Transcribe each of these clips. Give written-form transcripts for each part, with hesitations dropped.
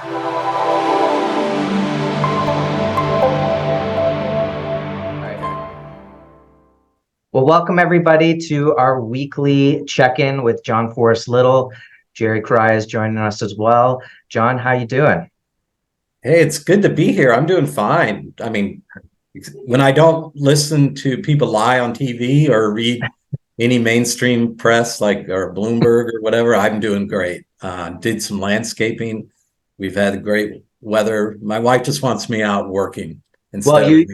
Well, welcome everybody to our weekly check-in with Jon Forrest Little. Jerry Cry is joining us as well. Jon, how you doing? Hey, it's good to be here. I'm doing fine. I mean, when I don't listen to people lie on TV or read any mainstream press like or Bloomberg or whatever, I'm doing great. Did some landscaping. We've had great weather. My wife just wants me out working Well, instead of you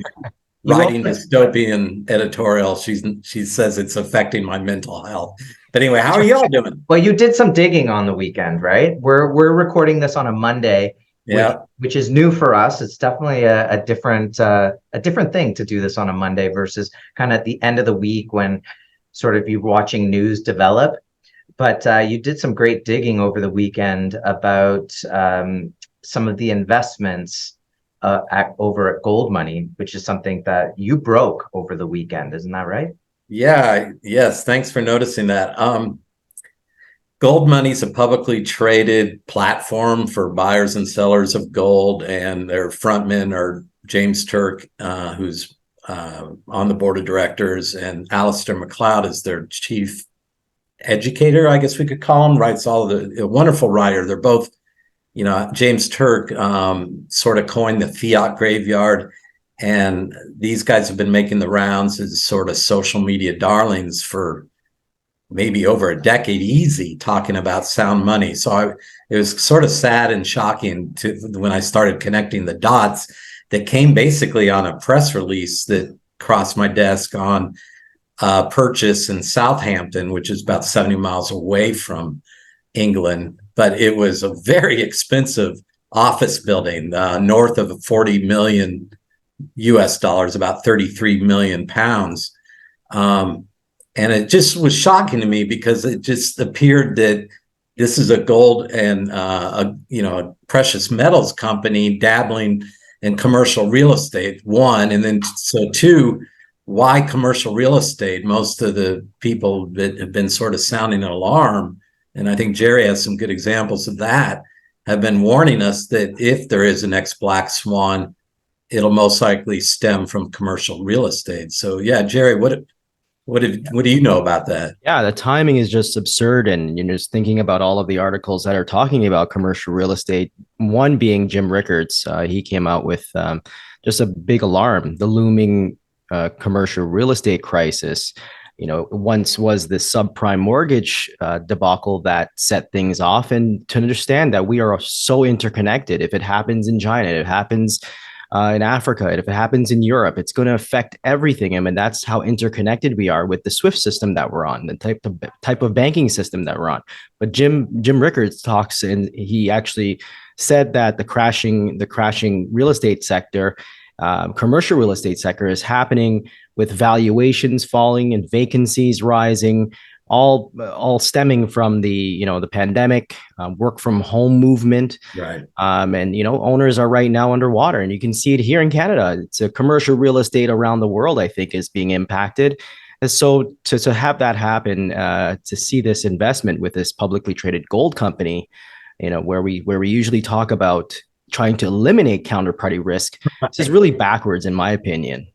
writing also, dystopian editorial. She says it's affecting my mental health. But anyway, how are y'all doing? well, you did some digging on the weekend, right? We're recording this on a Monday, which Yeah. which is new for us. It's definitely a different thing to do this on a Monday versus kind of at the end of the week when sort of you're watching news develop. But you did some great digging over the weekend about some of the investments over at Gold Money, which is something that you broke over the weekend. Isn't that right? Yeah. Yes. Thanks for noticing that. Gold Money's a publicly traded platform for buyers and sellers of gold, and their frontmen are James Turk, who's on the board of directors, and Alistair McLeod is their chief educator, I guess we could call him. Writes all of a wonderful writer. They're both, James Turk sort of coined the fiat graveyard, and these guys have been making the rounds as sort of social media darlings for maybe over a decade easy, talking about sound money. It was sort of sad and shocking when I started connecting the dots that came basically on a press release that crossed my desk on purchase in Southampton, which is about 70 miles away from England. But it was a very expensive office building, north of 40 million US dollars, about 33 million pounds. And it just was shocking to me because it just appeared that this is a gold and a precious metals company dabbling in commercial real estate. One, and then so two, why commercial real estate? Most of the people that have been sort of sounding an alarm, and I think Jerry has some good examples of that, have been warning us that if there is a next black swan, it'll most likely stem from commercial real estate. So yeah, Jerry, what do you know about that? Yeah, the timing is just absurd. And you're just thinking about all of the articles that are talking about commercial real estate. One being Jim Rickards. He came out with just a big alarm, the looming commercial real estate crisis. Once was the subprime mortgage debacle that set things off, and to understand that we are so interconnected. If it happens in China, it happens in Africa, and if it happens in Europe, it's going to affect everything. I mean, that's how interconnected we are with the SWIFT system that we're on, the type of banking system that we're on. But Jim Rickards talks, and he actually said that the crashing real estate sector, commercial real estate sector, is happening with valuations falling and vacancies rising, all stemming from the pandemic, work from home movement. Right. And owners are right now underwater, and you can see it here in Canada. It's a commercial real estate around the world, I think, is being impacted. And so to have that happen, to see this investment with this publicly traded gold company, where we usually talk about trying to eliminate counterparty risk, this is really backwards, in my opinion.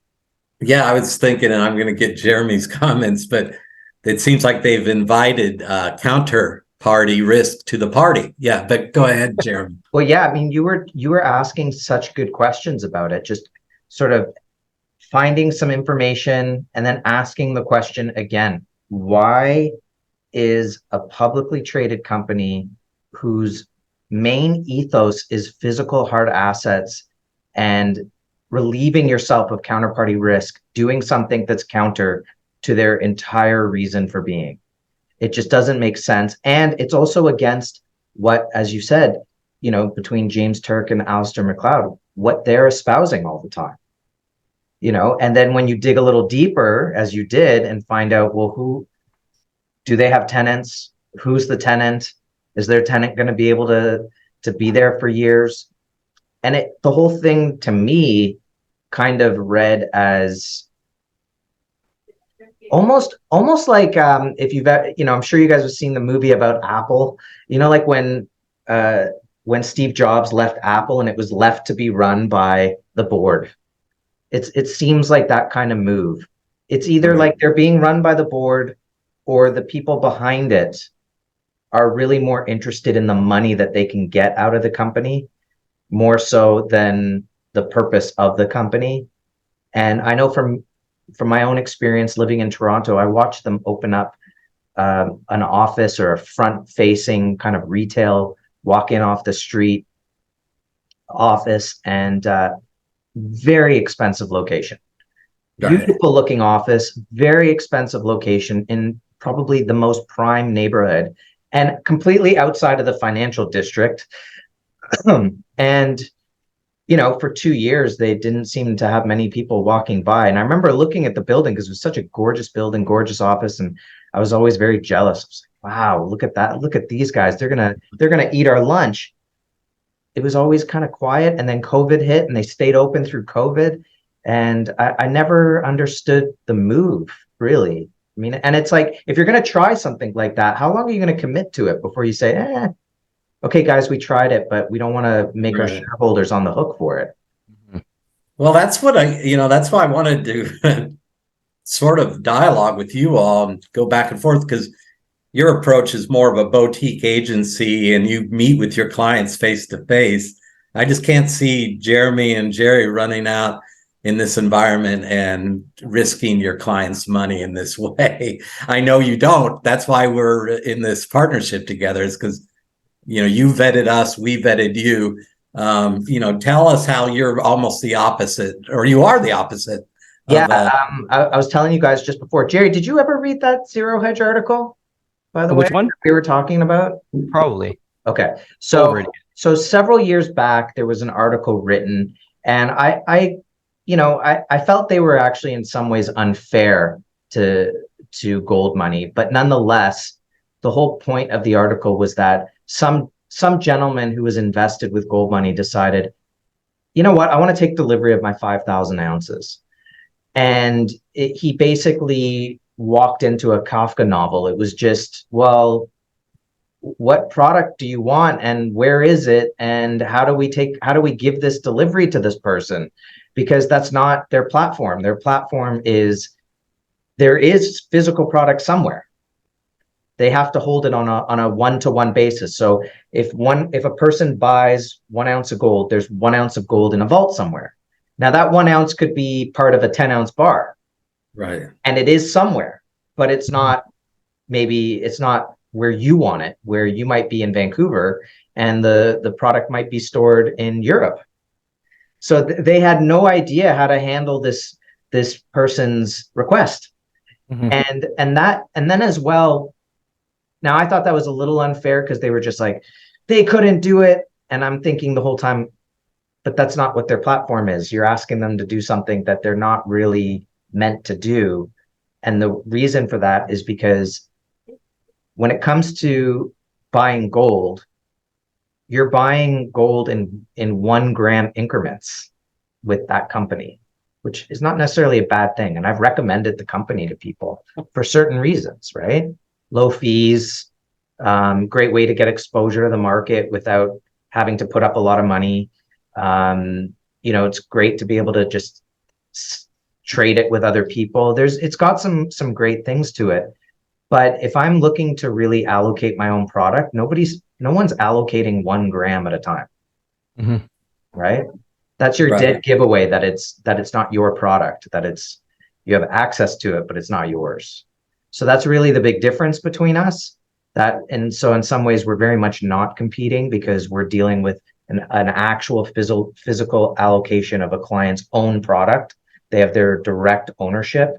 Yeah, I was thinking, and I'm going to get Jeremy's comments, but it seems like they've invited counterparty risk to the party. Yeah, but go ahead, Jeremy. Well, yeah, I mean, you were asking such good questions about it, just sort of finding some information and then asking the question again, why is a publicly traded company whose main ethos is physical hard assets and relieving yourself of counterparty risk doing something that's counter to their entire reason for being? It just doesn't make sense. And it's also against what, as you said, between James Turk and Alistair McLeod, what they're espousing all the time. And then when you dig a little deeper, as you did, and find out, well, who do they have tenants? Who's the tenant? Is their tenant going to be able to be there for years? And the whole thing to me kind of read as almost like if you've I'm sure you guys have seen the movie about Apple, like when when Steve Jobs left Apple and it was left to be run by the board. It seems like that kind of move. It's either Right. like they're being run by the board or the people behind it are really more interested in the money that they can get out of the company, more so than the purpose of the company. And I know from my own experience living in Toronto, I watched them open up an office or a front-facing kind of retail walk-in off the street office, and very expensive location. Right. Beautiful looking office, very expensive location in probably the most prime neighborhood and completely outside of the financial district. And for 2 years, they didn't seem to have many people walking by. And I remember looking at the building because it was such a gorgeous building, gorgeous office. And I was always very jealous. I was like, wow, look at that. Look at these guys. They're gonna eat our lunch. It was always kind of quiet. And then COVID hit and they stayed open through COVID. And I never understood the move, really. I mean, and it's like, if you're going to try something like that, how long are you going to commit to it before you say, okay, guys, we tried it, but we don't want to make our shareholders on the hook for it? Well, that's what that's why I wanted to sort of dialogue with you all and go back and forth, because your approach is more of a boutique agency and you meet with your clients face to face. I just can't see Jeremy and Jerry running out in this environment and risking your clients' money in this way. I know you don't. That's why we're in this partnership together, is because, you vetted us, we vetted you. Tell us how you're almost the opposite, or you are the opposite. I was telling you guys just before. Jerry, did you ever read that Zero Hedge article, by the way? Which one? We were talking about? Probably. Okay. So several years back, there was an article written, and I felt they were actually in some ways unfair to gold money, but nonetheless, the whole point of the article was that some gentleman who was invested with gold money decided, you know what, I want to take delivery of my 5,000 ounces. And he basically walked into a Kafka novel. It was just, well, what product do you want and where is it? And how do we give this delivery to this person? Because that's not their platform. Their platform is, there is physical product somewhere. They have to hold it on a one-to-one basis. So if a person buys 1 ounce of gold, there's 1 ounce of gold in a vault somewhere. Now that 1 ounce could be part of a 10-ounce bar. Right. And it is somewhere, but it's not where you want it, where you might be in Vancouver and the product might be stored in Europe. So they had no idea how to handle this person's request. Mm-hmm. And then as well, now I thought that was a little unfair because they were just like, they couldn't do it. And I'm thinking the whole time, but that's not what their platform is. You're asking them to do something that they're not really meant to do. And the reason for that is because when it comes to buying gold, you're buying gold in 1 gram increments with that company, which is not necessarily a bad thing. And I've recommended the company to people for certain reasons, right? Low fees, great way to get exposure to the market without having to put up a lot of money. It's great to be able to just trade it with other people. It's got some great things to it. But if I'm looking to really allocate my own product, no one's allocating 1 gram at a time. Mm-hmm. Right? That's your dead giveaway that it's not your product, that you have access to it, but it's not yours. So that's really the big difference between us. And so in some ways, we're very much not competing because we're dealing with an actual physical allocation of a client's own product. They have their direct ownership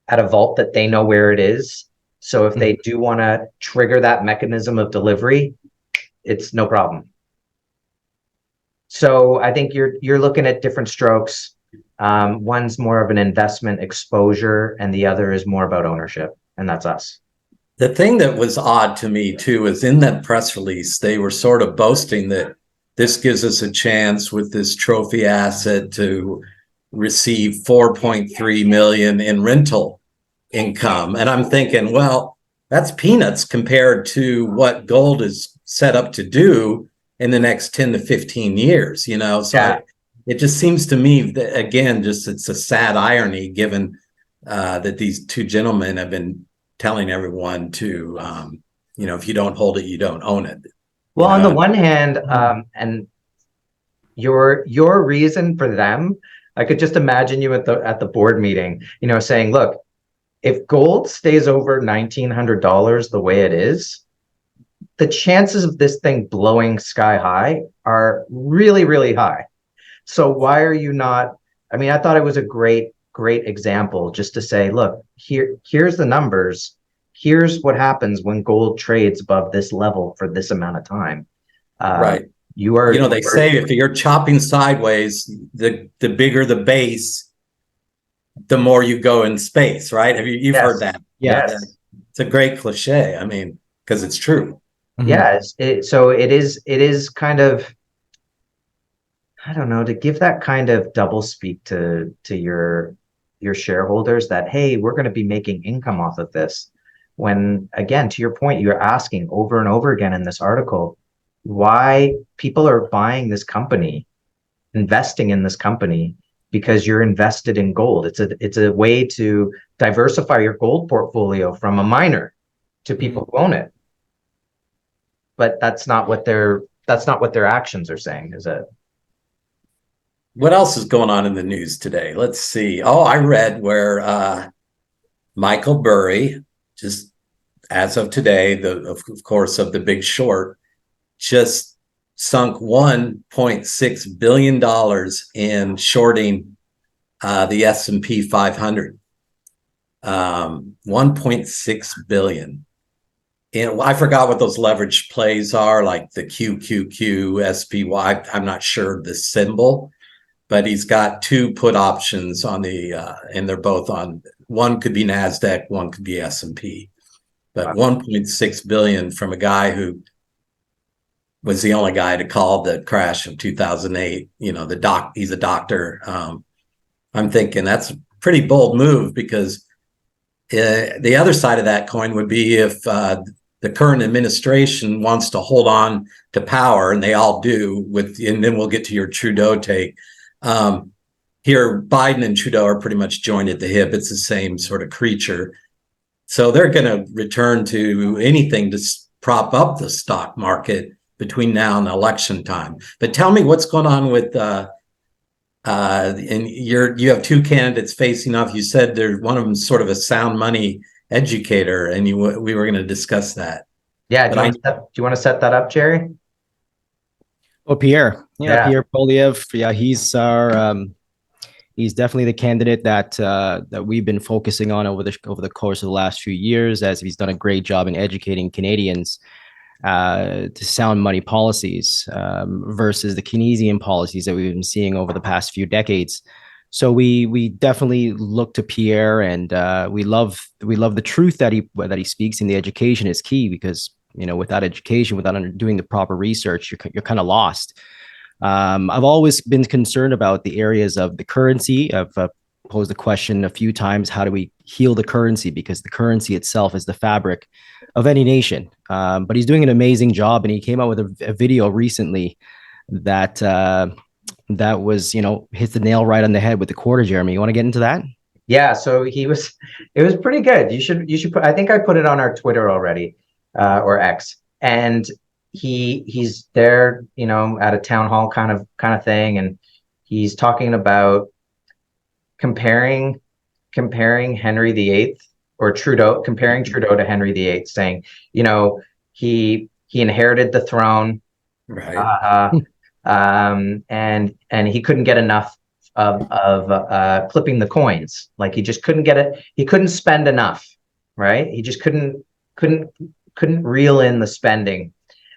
at a vault that they know where it is. So if they do want to trigger that mechanism of delivery, it's no problem. So I think you're looking at different strokes. One's more of an investment exposure and the other is more about ownership, and that's us. The thing that was odd to me too is in that press release, they were sort of boasting that this gives us a chance with this trophy asset to receive 4.3 million in rental income. And I'm thinking, well, that's peanuts compared to what gold is set up to do. in the next 10 to 15 years, you know? So Yeah. it just seems to me that, again, just it's a sad irony given that these two gentlemen have been telling everyone to, you know, if you don't hold it, you don't own it. Well, You on the know? one hand, and your reason for them, I could just imagine you at the board meeting, you know, saying, look, if gold stays over $1,900 the way it is, the chances of this thing blowing sky high are really, really high. So why are you not? I mean, I thought it was a great example just to say, look, here's the numbers. Here's what happens when gold trades above this level for this amount of time. Right. You are, you know, they say if you're chopping sideways, the bigger the base, the more you go in space, right? You've yes, heard that? yes. It's a great cliche. I mean, because it's true. Yeah, so it is kind of, I don't know, to give that kind of double speak to your shareholders that, hey, we're going to be making income off of this. When again, to your point, you're asking over and over again in this article why people are buying this company, investing in this company, because you're invested in gold. It's a way to diversify your gold portfolio from a miner to people who own it. But that's not what their actions are saying, is it? What else is going on in the news today? Let's see. Oh, I read where Michael Burry, just as of today, of course, of The Big Short, just sunk $1.6 billion in shorting the S&P 500. 1.6 billion. And I forgot what those leverage plays are, like the QQQ, SPY. I'm not sure the symbol, but he's got two put options on the, and they're both on. One could be Nasdaq, one could be S&P. But 1.6 billion from a guy who was the only guy to call the crash of 2008. You know, he's a doctor. I'm thinking that's a pretty bold move, because the other side of that coin would be if the current administration wants to hold on to power, and they all do, and then we'll get to your Trudeau take. Here, Biden and Trudeau are pretty much joined at the hip. It's the same sort of creature. So they're going to return to anything to prop up the stock market between now and election time. But tell me what's going on with and you have two candidates facing off. You said one of them sort of a sound money educator, and we were going to discuss that. Yeah, do you want to set that up, Jerry? Oh, Pierre. Yeah, Pierre Polyev. Yeah, he's definitely the candidate that we've been focusing on over the course of the last few years, as he's done a great job in educating Canadians to sound money policies versus the Keynesian policies that we've been seeing over the past few decades. So we definitely look to Pierre, and we love the truth that he speaks, and the education is key, because you know, without education, without doing the proper research, you're kind of lost. I've always been concerned about the areas of the currency. I've posed the question a few times: how do we heal the currency? Because the currency itself is the fabric of any nation. But he's doing an amazing job, and he came out with a video recently that was, you know, hits the nail right on the head with the quarter. Jeremy, you want to get into that? Yeah, so it was pretty good. You should put, I think I put it on our Twitter already, or X, and he's there, you know, at a town hall kind of thing, and he's talking about comparing Henry VIII, or Trudeau, comparing Trudeau to Henry VIII, saying, you know, he inherited the throne, right? And he couldn't get enough of clipping the coins. Like, he just couldn't get it. He couldn't spend enough, right? He just couldn't reel in the spending.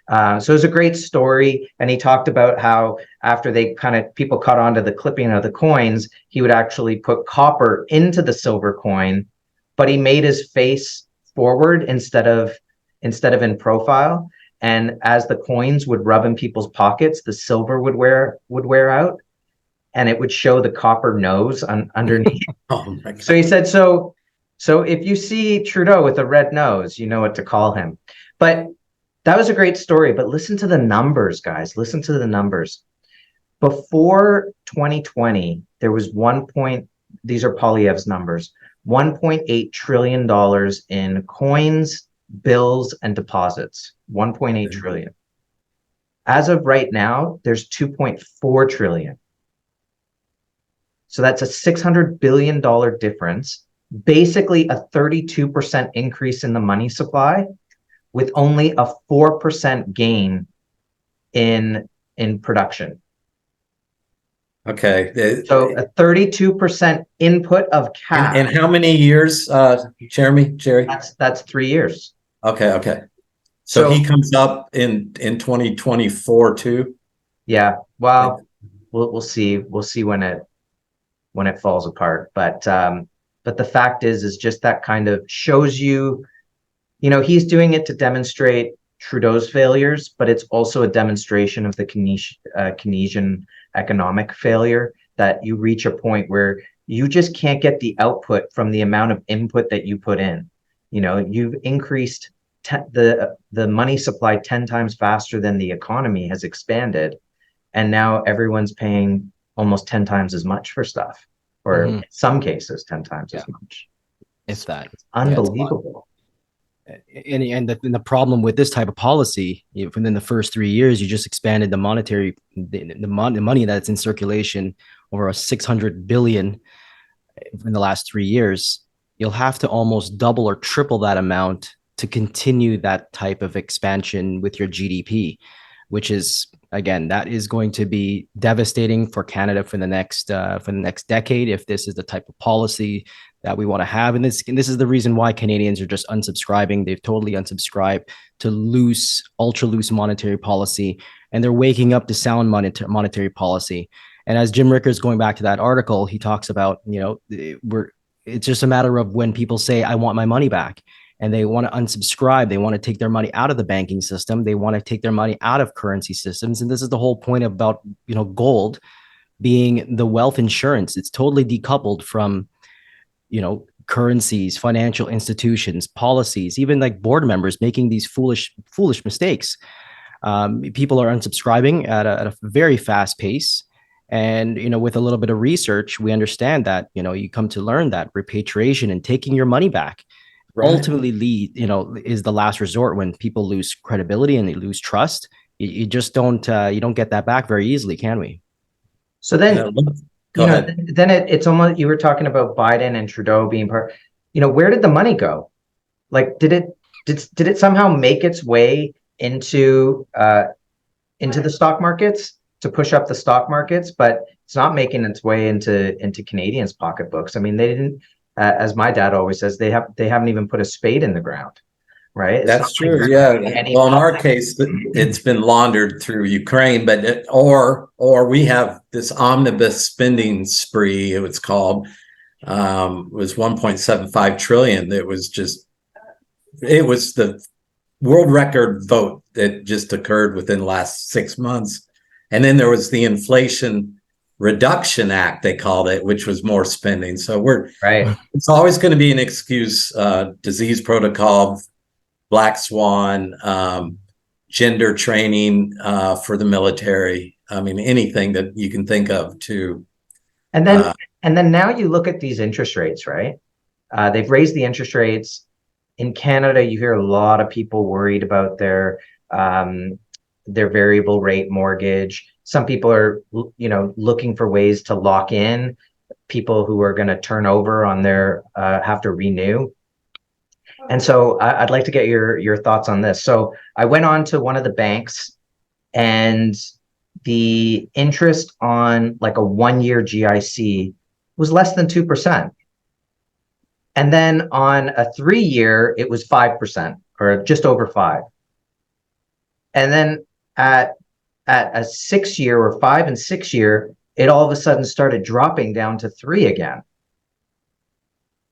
So it was a great story, and he talked about how after people caught on to the clipping of the coins, he would actually put copper into the silver coin, but he made his face forward instead of in profile. And as the coins would rub in people's pockets, the silver would wear out, and it would show the copper nose underneath. Oh my God. So he said, so if you see Trudeau with a red nose, you know what to call him. But that was a great story, but listen to the numbers, guys. Listen to the numbers. Before 2020, there was these are Poilievre's numbers, $1.8 trillion in coins, bills, and deposits. 1.8 trillion. As of right now, there's 2.4 trillion. So that's a $600 billion difference, basically a 32% increase in the money supply with only a 4% gain in production. Okay. So a 32% input of cash. And how many years, Jerry? That's 3 years. Okay. So he comes up in 2024 too? Yeah. Well, we'll see. We'll see when it falls apart. But the fact is just that kind of shows you, he's doing it to demonstrate Trudeau's failures, but it's also a demonstration of the Keynesian economic failure, that you reach a point where you just can't get the output from the amount of input that you put in. You've increased the money supply 10 times faster than the economy has expanded, and now everyone's paying almost 10 times as much for stuff, or in some cases 10 times as much. If that. It's unbelievable. And the problem with this type of policy, within the first 3 years, you just expanded the money that's in circulation over a 600 billion in the last 3 years. You'll have to almost double or triple that amount to continue that type of expansion with your GDP, which is, again, that is going to be devastating for Canada for the next decade if this is the type of policy that we want to have. And this is the reason why Canadians are just unsubscribing. They've totally unsubscribed to ultra loose monetary policy, and they're waking up to sound monetary policy. And as Jim Rickards, going back to that article, he talks about, it's just a matter of when people say, I want my money back, and they want to unsubscribe. They want to take their money out of the banking system. They want to take their money out of currency systems. And this is the whole point about, gold being the wealth insurance. It's totally decoupled from, currencies, financial institutions, policies, even like board members making these foolish mistakes. People are unsubscribing at a very fast pace. And, with a little bit of research, we understand that, you come to learn that repatriation and taking your money back ultimately is the last resort when people lose credibility and they lose trust. You just don't get that back very easily, can we? So then, then it's almost, you were talking about Biden and Trudeau being part, where did the money go? Like, did it somehow make its way into the stock markets to push up the stock markets? But it's not making its way into Canadians' pocketbooks. I mean, they didn't, as my dad always says, they haven't even put a spade in the ground. Right. That's true. Yeah. Well, in our case, it's been laundered through Ukraine, but or we have this omnibus spending spree. It was called, was 1.75 trillion. It was the world record vote that just occurred within the last 6 months. And then there was the Inflation Reduction Act, they called it, which was more spending. So it's always going to be an excuse, disease protocol, Black Swan, gender training for the military. I mean, anything that you can think of to. And then now you look at these interest rates, right? They've raised the interest rates. In Canada, you hear a lot of people worried about their variable rate mortgage. Some people are, looking for ways to lock in people who are going to turn over on their have to renew. And so I'd like to get your thoughts on this. So I went on to one of the banks, and the interest on like a 1-year GIC was less than 2%. And then on a 3-year, it was 5% or just over 5%. And then at a 6-year or 5 and 6 year, it all of a sudden started dropping down to 3 again.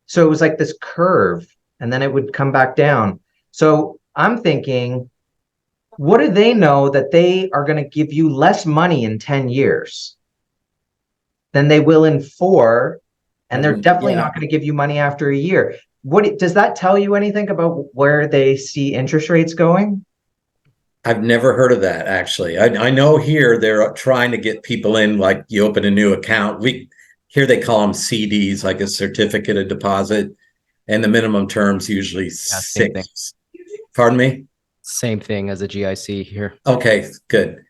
So it was like this curve, and then it would come back down. So I'm thinking, what do they know that they are going to give you less money in 10 years than they will in 4? And they're definitely not going to give you money after a year. Does that tell you anything about where they see interest rates going? I've never heard of that, actually. I know here they're trying to get people in, like you open a new account. Here they call them CDs, like a certificate of deposit, and the minimum term's usually Yeah, same thing. 6. Pardon me? Same thing as a GIC here. Okay, good.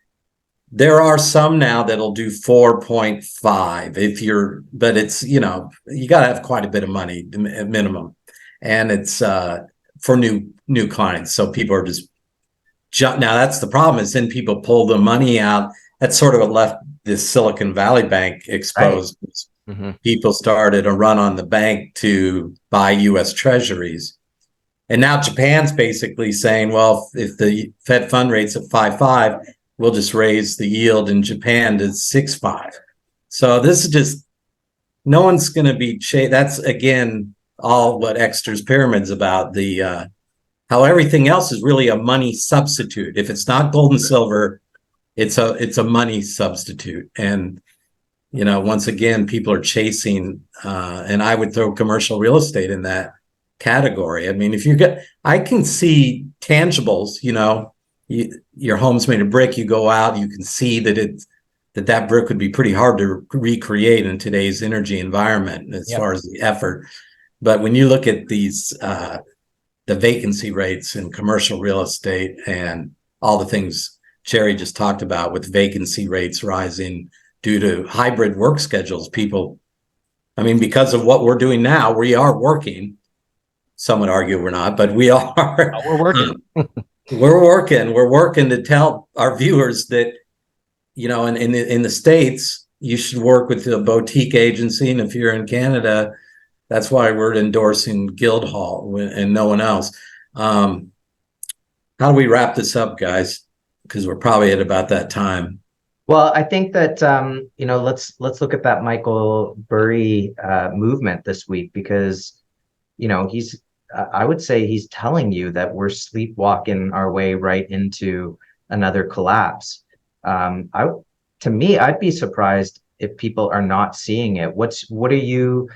There are some now that'll do 4.5 but it's, you got to have quite a bit of money at minimum. And it's for new clients. So people are just now that's the problem, is then people pull the money out. That's sort of what left this Silicon Valley Bank exposed. Right. Mm-hmm. People started a run on the bank to buy US treasuries. And now Japan's basically saying, well, if the Fed fund rate's at 5.5, we'll just raise the yield in Japan to 6.5. So this is just, no one's going to be, that's again, all what Exeter's Pyramid's about, how everything else is really a money substitute. If it's not gold and silver, it's a money substitute. And, once again, people are chasing, and I would throw commercial real estate in that category. I mean, I can see tangibles, your home's made of brick, you go out, you can see that brick would be pretty hard to recreate in today's energy environment as far as the effort. But when you look at these, the vacancy rates in commercial real estate and all the things Jerry just talked about, with vacancy rates rising due to hybrid work schedules, because of what we're doing now, we are working. Some would argue we're not, but we are. Oh, we're working. We're working to tell our viewers that, in the States, you should work with a boutique agency. And if you're in Canada, that's why we're endorsing Guildhall and no one else. How do we wrap this up, guys? Because we're probably at about that time. Well, I think that let's look at that Michael Burry movement this week, because I would say he's telling you that we're sleepwalking our way right into another collapse. To me, I'd be surprised if people are not seeing it. What are you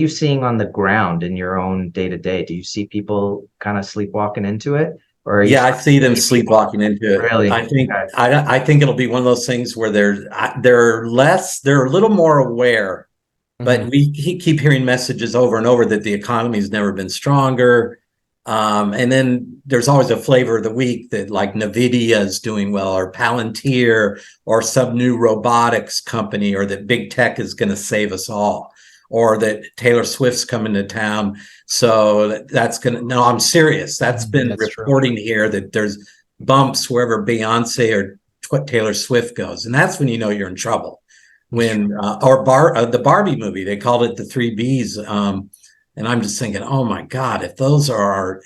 seeing on the ground in your own day to day? Do you see people kind of sleepwalking into it? Or I see them sleepwalking into it. Really? I think it'll be one of those things where they're a little more aware, but we keep hearing messages over and over that the economy's never been stronger. And then there's always a flavor of the week that, like, NVIDIA is doing well, or Palantir, or some new robotics company, or that big tech is going to save us all, or that Taylor Swift's coming to town. So no, I'm serious. That's been reporting true here, that there's bumps wherever Beyonce or Taylor Swift goes. And that's when you're in trouble. When, the Barbie movie, they called it the 3 Bs. And I'm just thinking, oh my God, if those are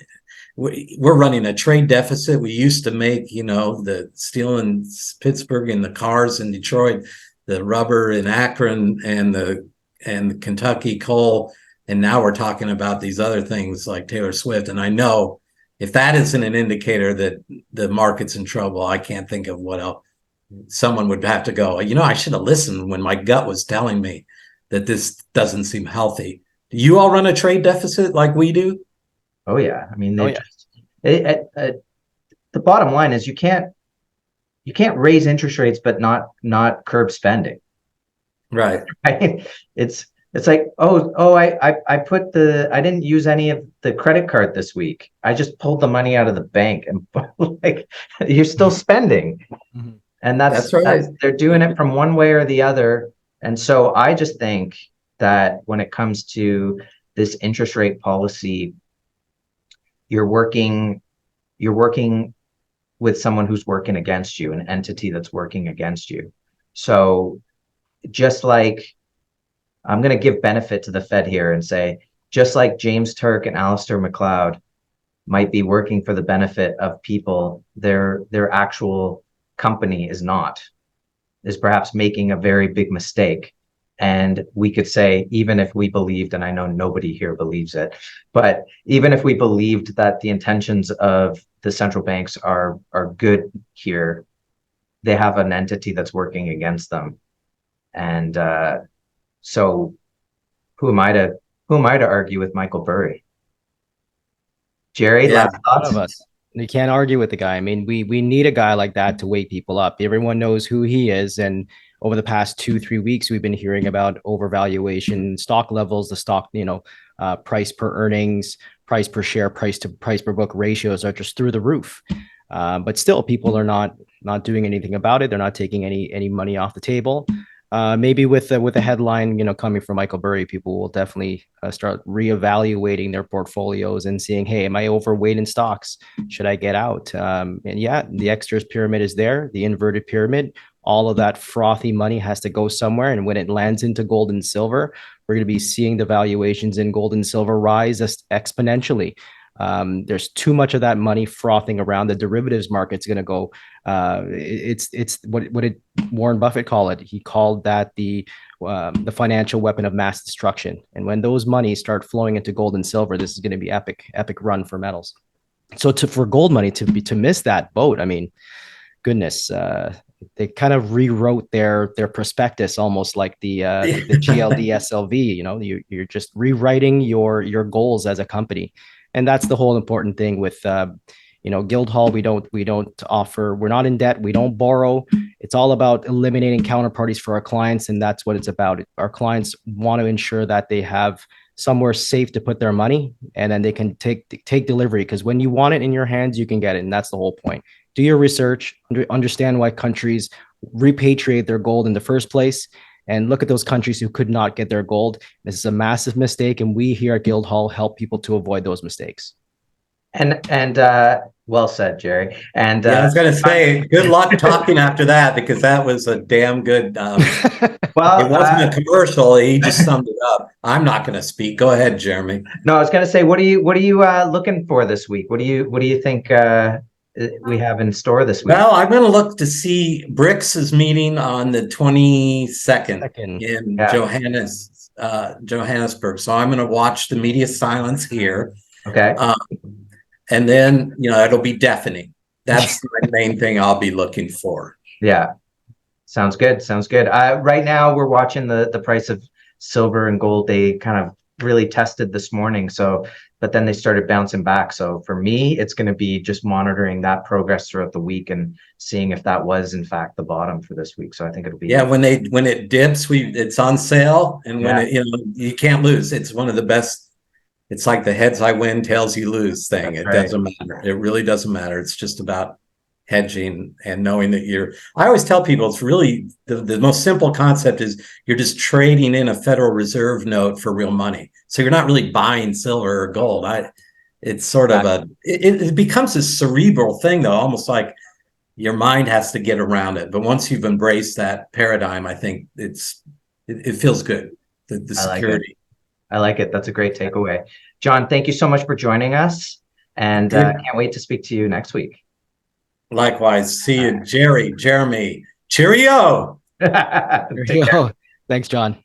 we're running a trade deficit. We used to make, the steel in Pittsburgh and the cars in Detroit, the rubber in Akron, and the Kentucky coal. And now we're talking about these other things like Taylor Swift. And I know if that isn't an indicator that the market's in trouble, I can't think of what else. Someone would have to go, I should have listened when my gut was telling me that this doesn't seem healthy. Do you all run a trade deficit like we do? Oh yeah. I mean, the bottom line is you can't raise interest rates but not curb spending. Right. It's like, I didn't use any of the credit card this week. I just pulled the money out of the bank, and like, you're still spending. And that's right. They're doing it from one way or the other. And so I just think that when it comes to this interest rate policy, you're working with someone who's working against you, an entity that's working against you. So just like, I'm going to give benefit to the Fed here and say, just like James Turk and Alistair McLeod might be working for the benefit of people, their actual company is perhaps making a very big mistake. And we could say, even if we believed, and I know nobody here believes it, but even if we believed that the intentions of the central banks are good here, they have an entity that's working against them. And so who am I to argue with Michael Burry? Jerry, last thoughts? You can't argue with the guy. I mean, we need a guy like that to wake people up. Everyone knows who he is, and over the past 2-3 weeks, we've been hearing about overvaluation, stock levels, the stock, price per earnings, price per share, price to price per book ratios are just through the roof. But still, people are not doing anything about it. They're not taking any money off the table. Maybe with a headline, coming from Michael Burry, people will definitely start reevaluating their portfolios and seeing, hey, am I overweight in stocks? Should I get out? And yeah, the extras pyramid is there, the inverted pyramid. All of that frothy money has to go somewhere, and when it lands into gold and silver, we're going to be seeing the valuations in gold and silver rise exponentially. There's too much of that money frothing around. The derivatives market's going to go. It's what did Warren Buffett call it? He called that the financial weapon of mass destruction. And when those monies start flowing into gold and silver, this is going to be epic run for metals. So for gold money to miss that boat, I mean, goodness, they kind of rewrote their prospectus almost like the GLD SLV. You're just rewriting your goals as a company. And that's the whole important thing with Guildhall. We don't offer, we're not in debt, we don't borrow. It's all about eliminating counterparties for our clients, and that's what it's about. Our clients want to ensure that they have somewhere safe to put their money, and then they can take delivery, because when you want it in your hands, you can get it. And that's the whole point. Do your research, understand why countries repatriate their gold in the first place, and look at those countries who could not get their gold. This is a massive mistake, and we here at Guildhall help people to avoid those mistakes. And well said, Jerry. And I was going to say, good luck talking after that, because that was a damn good. Well, it wasn't a commercial. He just summed it up. I'm not going to speak. Go ahead, Jeremy. No, I was going to say, what are you looking for this week? What do you think we have in store this week? Well, I'm going to look to see BRICS' meeting on the 22nd in Johannesburg. So I'm going to watch the media silence here. Okay. And then, it'll be deafening. That's the main thing I'll be looking for. Yeah. Sounds good. Right now we're watching the price of silver and gold. They kind of really tested this morning. But then they started bouncing back. So for me, it's going to be just monitoring that progress throughout the week and seeing if that was in fact the bottom for this week. So I think it'll be. Yeah. When it dips, it's on sale, and when you can't lose. It's one of the best. It's like the heads I win, tails you lose thing. It doesn't matter. It really doesn't matter. It's just about hedging and knowing that I always tell people, it's really the most simple concept is you're just trading in a Federal Reserve note for real money. So you're not really buying silver or gold. It's sort of it becomes a cerebral thing though, almost like your mind has to get around it. But once you've embraced that paradigm, I think it feels good. The security. I like it. That's a great takeaway. Jon, thank you so much for joining us, and can't wait to speak to you next week. Likewise. See you, Jeremy. Cheerio. Thanks, Jon.